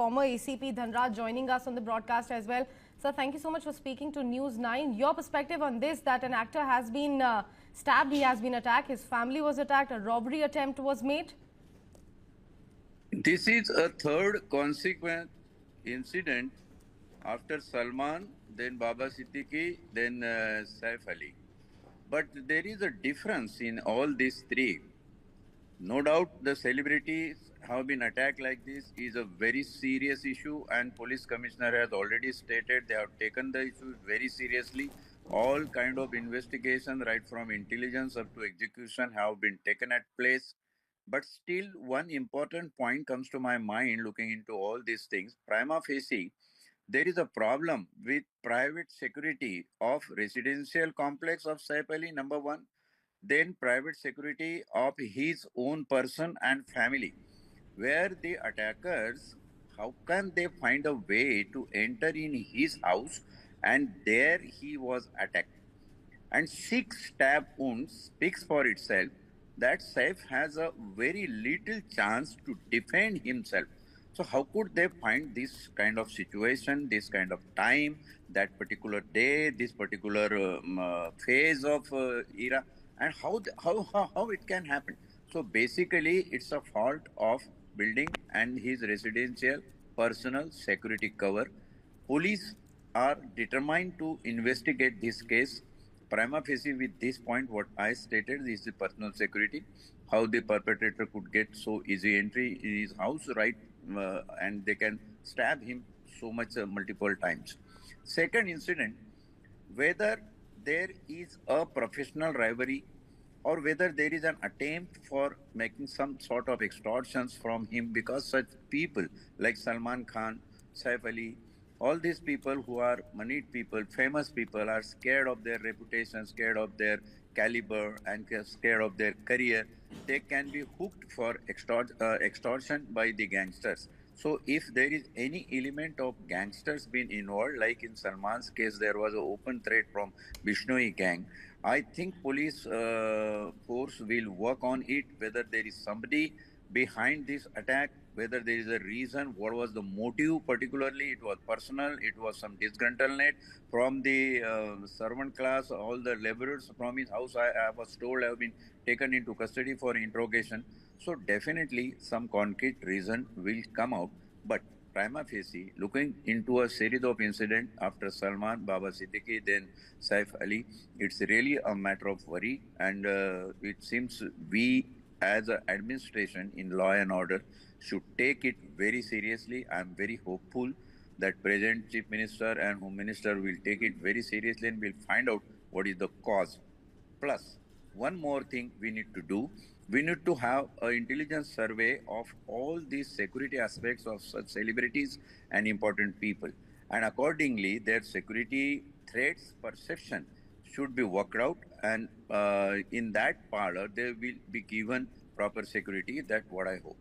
former ACP Dhanraj joining us on the broadcast as well. Sir, thank you so much for speaking to News 9. Your perspective on this, that an actor has been stabbed, he has been attacked, his family was attacked, a robbery attempt was made. This is a third consequent incident after Salman, then Baba Siddiqui, then Saif Ali. But there is a difference in all these three. No doubt the celebrities have been attacked like this is a very serious issue, and police commissioner has already stated they have taken the issue very seriously. All kind of investigation, right from intelligence up to execution, have been taken at place. But still, one important point comes to my mind looking into all these things. Prima facie, there is a problem with private security of residential complex of Saif Ali, number one, then private security of his own person and family, where the attackers, how can they find a way to enter in his house, and there he was attacked, and six stab wounds speaks for itself that Saif has a very little chance to defend himself. So how could they find this kind of situation, this kind of time, that particular day, this particular phase of era, and how it can happen? So basically, it's a fault of building and his residential personal security cover. Police are determined to investigate this case. Prima facie, with this point, what I stated is the personal security, how the perpetrator could get so easy entry in his house, right, and they can stab him so much multiple times. Second incident, whether there is a professional rivalry or whether there is an attempt for making some sort of extortions from him, because such people like Salman Khan, Saif Ali, all these people who are moneyed people, famous people, are scared of their reputation, scared of their caliber, and scared of their career. They can be hooked for extortion by the gangsters. So, if there is any element of gangsters being involved, like in Salman's case, there was an open threat from Bishnoi gang. I think police force will work on it, whether there is somebody behind this attack, whether there is a reason, what was the motive particularly, it was personal, it was some disgruntlement from the servant class, all the laborers from his house, I was told, have been taken into custody for interrogation. So definitely some concrete reason will come out. But prima facie, looking into a series of incidents after Salman, Baba Siddiqui, then Saif Ali, it's really a matter of worry. And it seems we as an administration in law and order should take it very seriously. I'm very hopeful that President, Chief Minister, and Home Minister will take it very seriously and will find out what is the cause. Plus, one more thing we need to do, we need to have an intelligence survey of all these security aspects of such celebrities and important people. And accordingly, their security threats perception should be worked out. And in that parlor, they will be given proper security. That's what I hope.